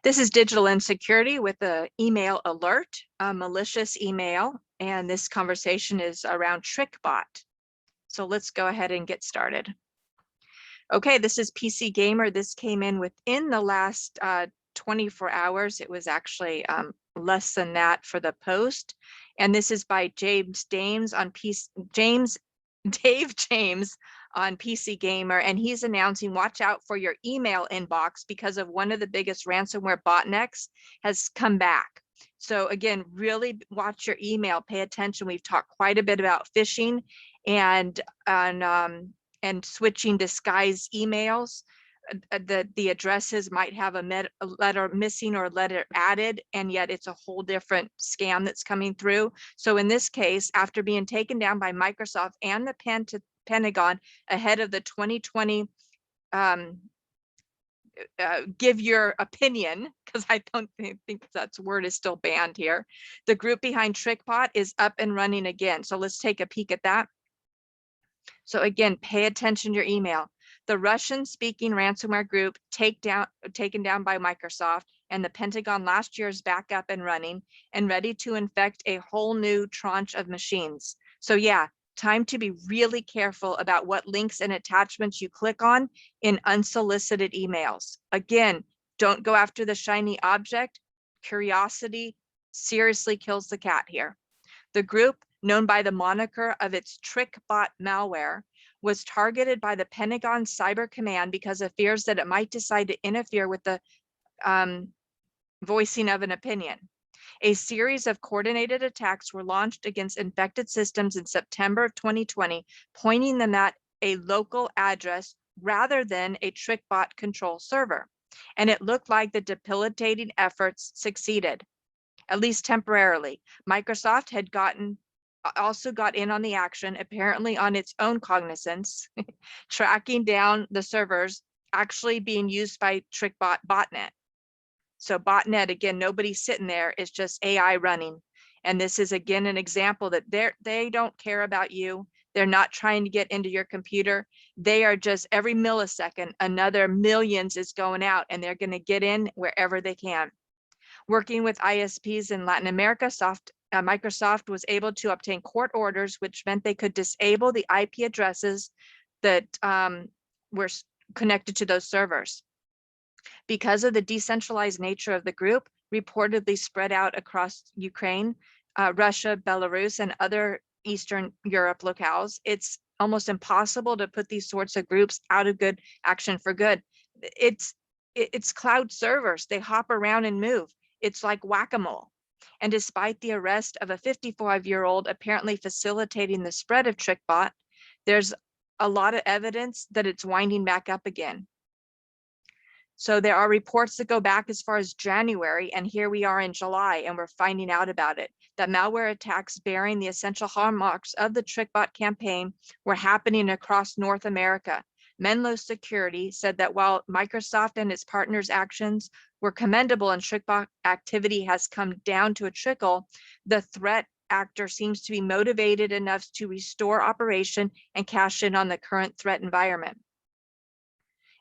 This is digital insecurity with an email alert, a malicious email, and this conversation is around Trickbot. So let's go ahead and get started. Okay, this is PC Gamer. This came in within the last 24 hours. It was actually less than that for the post. And this is by Dave James on PC Gamer, and he's announcing, watch out for your email inbox because of one of the biggest ransomware botnets has come back. So again, really watch your email, pay attention. We've talked quite a bit about phishing and switching disguised emails. The addresses might have a letter missing or letter added, and yet it's a whole different scam that's coming through. So in this case, after being taken down by Microsoft and the Pentagon ahead of the 2020 give your opinion, because I don't think that word is still banned here. The group behind Trickbot is up and running again. So let's take a peek at that. So again, pay attention to your email. The Russian-speaking ransomware group taken down by Microsoft and the Pentagon last year is back up and running and ready to infect a whole new tranche of machines. So yeah, time to be really careful about what links and attachments you click on in unsolicited emails. Again, don't go after the shiny object. Curiosity seriously kills the cat here. The group, known by the moniker of its Trickbot malware, was targeted by the Pentagon Cyber Command because of fears that it might decide to interfere with the voicing of an opinion. A series of coordinated attacks were launched against infected systems in September of 2020, pointing them at a local address rather than a Trickbot control server. And it looked like the debilitating efforts succeeded, at least temporarily. Microsoft had also got in on the action, apparently on its own cognizance, tracking down the servers actually being used by Trickbot botnet. So botnet, again, nobody's sitting there, it's just AI running. And this is again an example that they don't care about you. They're not trying to get into your computer. They are just every millisecond, another millions is going out and they're gonna get in wherever they can. Working with ISPs in Latin America, Microsoft was able to obtain court orders, which meant they could disable the IP addresses that were connected to those servers. Because of the decentralized nature of the group, reportedly spread out across Ukraine, Russia, Belarus, and other Eastern Europe locales, it's almost impossible to put these sorts of groups out of good action for good. It's cloud servers. They hop around and move. It's like whack-a-mole. And despite the arrest of a 55-year-old apparently facilitating the spread of Trickbot, there's a lot of evidence that it's winding back up again. So there are reports that go back as far as January, and here we are in July, and we're finding out about it, that malware attacks bearing the essential hallmarks of the Trickbot campaign were happening across North America. Menlo Security said that while Microsoft and its partners' actions were commendable and Trickbot activity has come down to a trickle, the threat actor seems to be motivated enough to restore operation and cash in on the current threat environment.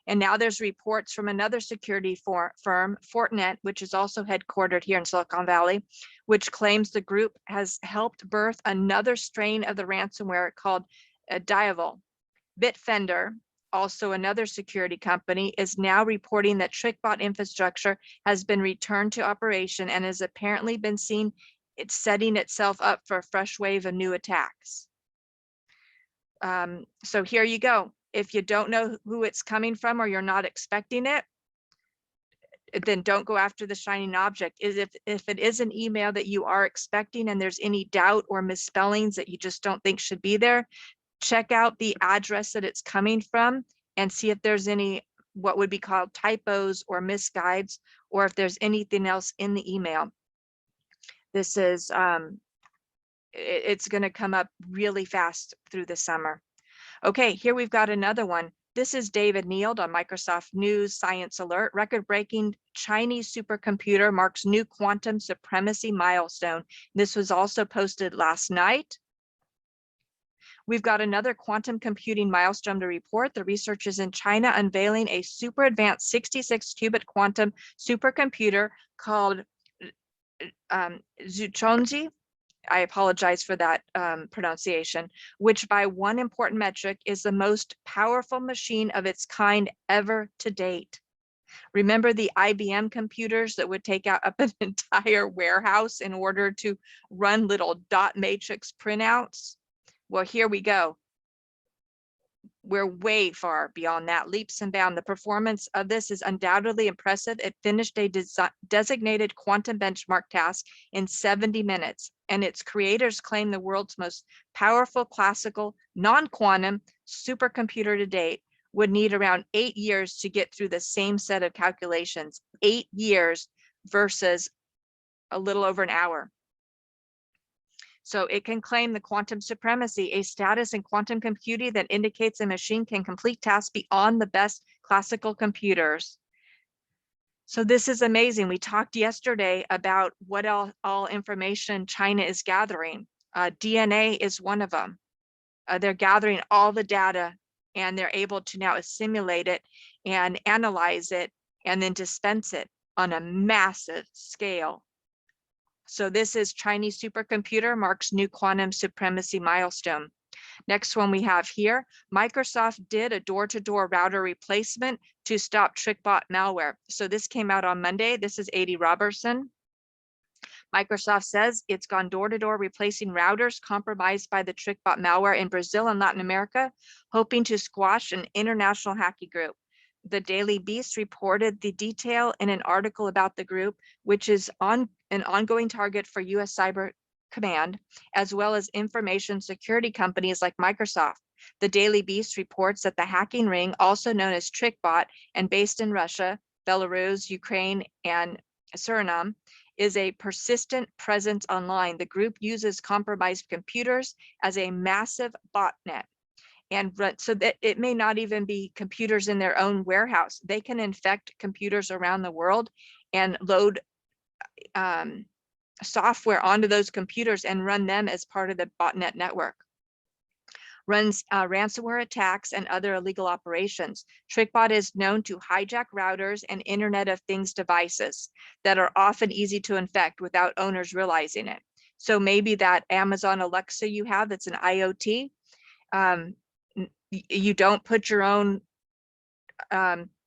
And now there's reports from another security firm, Fortinet, which is also headquartered here in Silicon Valley, which claims the group has helped birth another strain of the ransomware called REvil. Bitfender, also another security company, is now reporting that Trickbot infrastructure has been returned to operation and has apparently been seen it's setting itself up for a fresh wave of new attacks. So here you go. If you don't know who it's coming from or you're not expecting it, then don't go after the shining object. If it is an email that you are expecting and there's any doubt or misspellings that you just don't think should be there, check out the address that it's coming from and see if there's any what would be called typos or misguides, or if there's anything else in the email. This is, it's going to come up really fast through the summer. Okay, here we've got another one. This is David Neild on Microsoft News Science Alert. Record-breaking Chinese supercomputer marks new quantum supremacy milestone. This was also posted last night. We've got another quantum computing milestone to report. The researchers in China unveiling a super advanced 66-qubit quantum supercomputer called Zuchongji. I apologize for that pronunciation, which by one important metric is the most powerful machine of its kind ever to date. Remember the IBM computers that would take out up an entire warehouse in order to run little dot matrix printouts? Well, here we go. We're way far beyond that, leaps and bounds. The performance of this is undoubtedly impressive. It finished a designated quantum benchmark task in 70 minutes, and its creators claim the world's most powerful classical non-quantum supercomputer to date would need around 8 years to get through the same set of calculations. 8 years versus a little over an hour. So it can claim the quantum supremacy, a status in quantum computing that indicates a machine can complete tasks beyond the best classical computers. So this is amazing. We talked yesterday about what all information China is gathering. DNA is one of them. They're gathering all the data, and they're able to now assimilate it and analyze it and then dispense it on a massive scale. So this is Chinese supercomputer marks new quantum supremacy milestone. Next one we have here, Microsoft did a door-to-door router replacement to stop Trickbot malware. So this came out on Monday. This is A.D. Robertson. Microsoft says it's gone door-to-door replacing routers compromised by the Trickbot malware in Brazil and Latin America, hoping to squash an international hacking group. The Daily Beast reported the detail in an article about the group, which is an ongoing target for U.S. Cyber Command, as well as information security companies like Microsoft. The Daily Beast reports that the hacking ring, also known as Trickbot and based in Russia, Belarus, Ukraine, and Suriname, is a persistent presence online. The group uses compromised computers as a massive botnet. And so that it may not even be computers in their own warehouse. They can infect computers around the world and load software onto those computers and run them as part of the botnet network. Runs ransomware attacks and other illegal operations. Trickbot is known to hijack routers and Internet of Things devices that are often easy to infect without owners realizing it. So maybe that Amazon Alexa you have that's an IoT, you don't put your own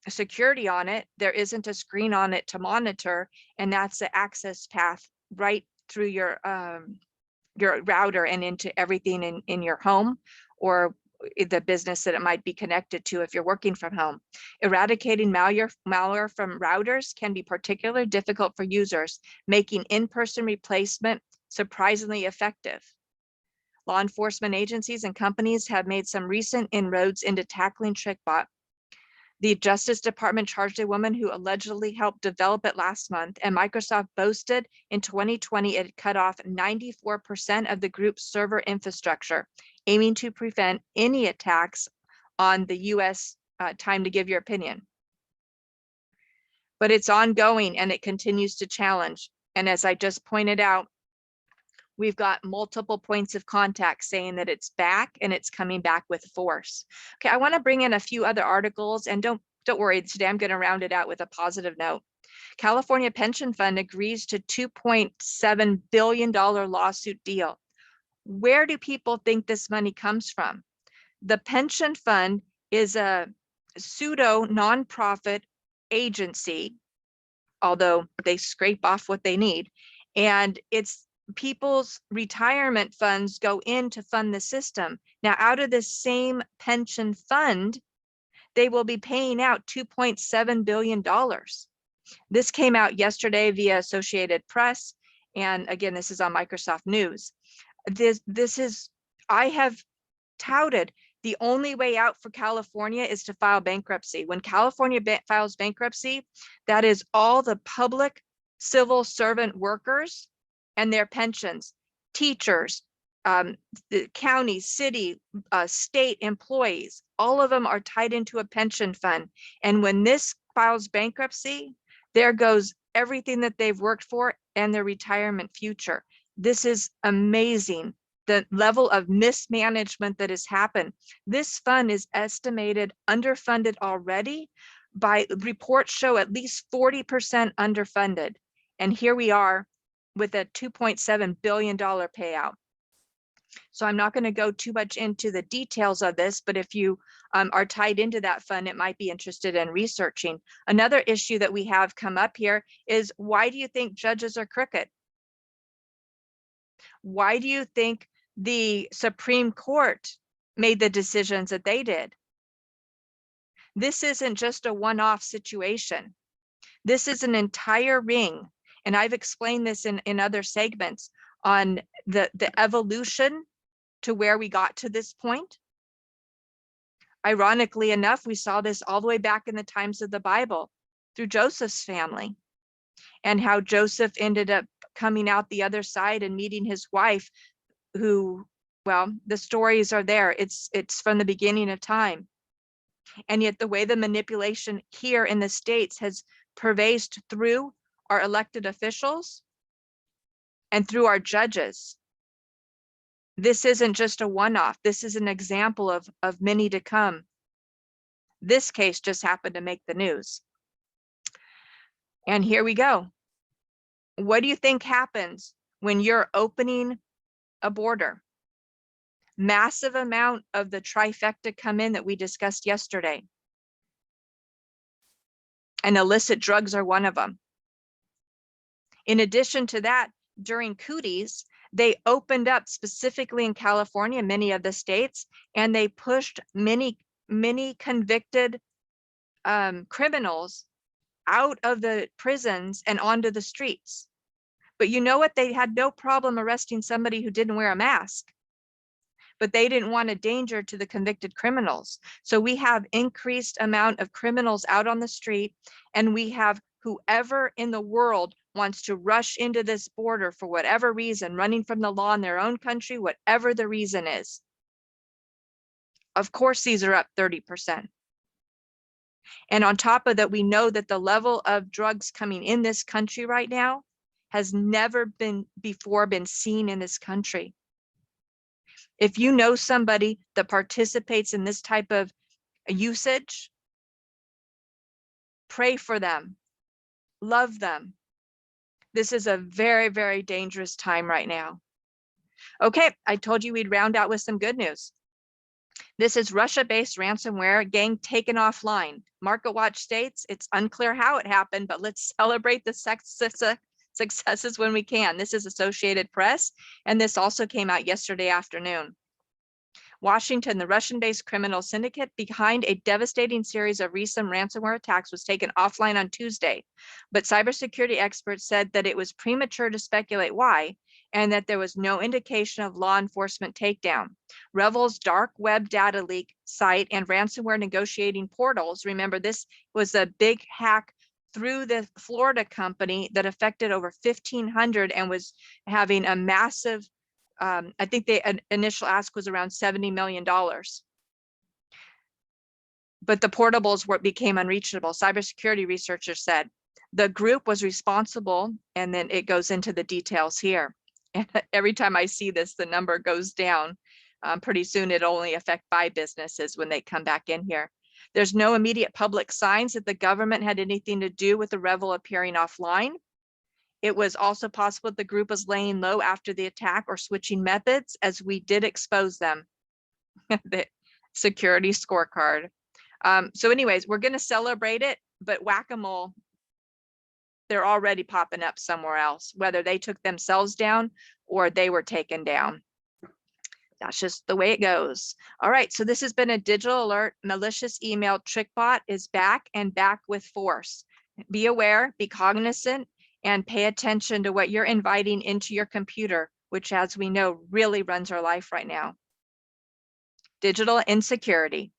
security on it. There isn't a screen on it to monitor, and that's the access path right through your router and into everything in your home or the business that it might be connected to if you're working from home. Eradicating malware from routers can be particularly difficult for users, making in-person replacement surprisingly effective. Law enforcement agencies and companies have made some recent inroads into tackling Trickbot. The Justice Department charged a woman who allegedly helped develop it last month, and Microsoft boasted in 2020 it cut off 94% of the group's server infrastructure, aiming to prevent any attacks on the US time to give your opinion. But it's ongoing and it continues to challenge. And as I just pointed out, we've got multiple points of contact saying that it's back and it's coming back with force. Okay, I want to bring in a few other articles, and don't worry, today I'm going to round it out with a positive note. California Pension Fund agrees to $2.7 billion lawsuit deal. Where do people think this money comes from? The pension fund is a pseudo nonprofit agency, although they scrape off what they need, and it's people's retirement funds go in to fund the system. Now, out of the same pension fund, they will be paying out $2.7 billion. This came out yesterday via Associated Press. And again, this is on Microsoft News. I have touted the only way out for California is to file bankruptcy. When California files bankruptcy, that is all the public civil servant workers and their pensions, teachers, the county, city, state employees, all of them are tied into a pension fund. And when this files bankruptcy, there goes everything that they've worked for and their retirement future. This is amazing the level of mismanagement that has happened. This fund is estimated underfunded already. By reports show at least 40% underfunded. And here we are with a $2.7 billion payout. So I'm not going to go too much into the details of this, but if you are tied into that fund, it might be interested in researching. Another issue that we have come up here is, why do you think judges are crooked? Why do you think the Supreme Court made the decisions that they did? This isn't just a one-off situation. This is an entire ring. And I've explained this in other segments on the evolution to where we got to this point. Ironically enough, we saw this all the way back in the times of the Bible through Joseph's family, and how Joseph ended up coming out the other side and meeting his wife, who, well, the stories are there. It's from the beginning of time. And yet the way the manipulation here in the States has pervaded through our elected officials and through our judges. This isn't just a one-off. This is an example of many to come. This case just happened to make the news. And here we go. What do you think happens when you're opening a border? Massive amount of the trifecta come in that we discussed yesterday. And illicit drugs are one of them. In addition to that, during cooties, they opened up specifically in California, many of the states, and they pushed many convicted criminals out of the prisons and onto the streets. But you know what? They had no problem arresting somebody who didn't wear a mask, but they didn't want a danger to the convicted criminals. So we have increased amount of criminals out on the street, and we have whoever in the world wants to rush into this border for whatever reason, running from the law in their own country, whatever the reason is. Of course, these are up 30%. And on top of that, we know that the level of drugs coming in this country right now has never before been seen in this country. If you know somebody that participates in this type of usage, pray for them, love them. This is a very, very dangerous time right now. Okay, I told you we'd round out with some good news. This is Russia-based ransomware gang taken offline. MarketWatch states it's unclear how it happened, but let's celebrate the successes when we can. This is Associated Press, and this also came out yesterday afternoon. Washington, the Russian-based criminal syndicate behind a devastating series of recent ransomware attacks, was taken offline on Tuesday, but cybersecurity experts said that it was premature to speculate why, and that there was no indication of law enforcement takedown. REvil's dark web data leak site and ransomware negotiating portals, remember this was a big hack through the Florida company that affected over 1,500 and was having a massive, I think the initial ask was around $70 million. But the portables became unreachable. Cybersecurity researchers said the group was responsible, and then it goes into the details here. And every time I see this, the number goes down. Pretty soon it'll only affect 5 businesses when they come back in here. There's no immediate public signs that the government had anything to do with the REvil appearing offline. It was also possible that the group was laying low after the attack or switching methods, as we did expose them. The security scorecard. So anyways, we're going to celebrate it, but whack-a-mole, they're already popping up somewhere else, whether they took themselves down or they were taken down. That's just the way it goes. All right, so this has been a digital alert. Malicious email Trickbot is back, and back with force. Be aware, be cognizant, and pay attention to what you're inviting into your computer, which, as we know, really runs our life right now. Digital insecurity.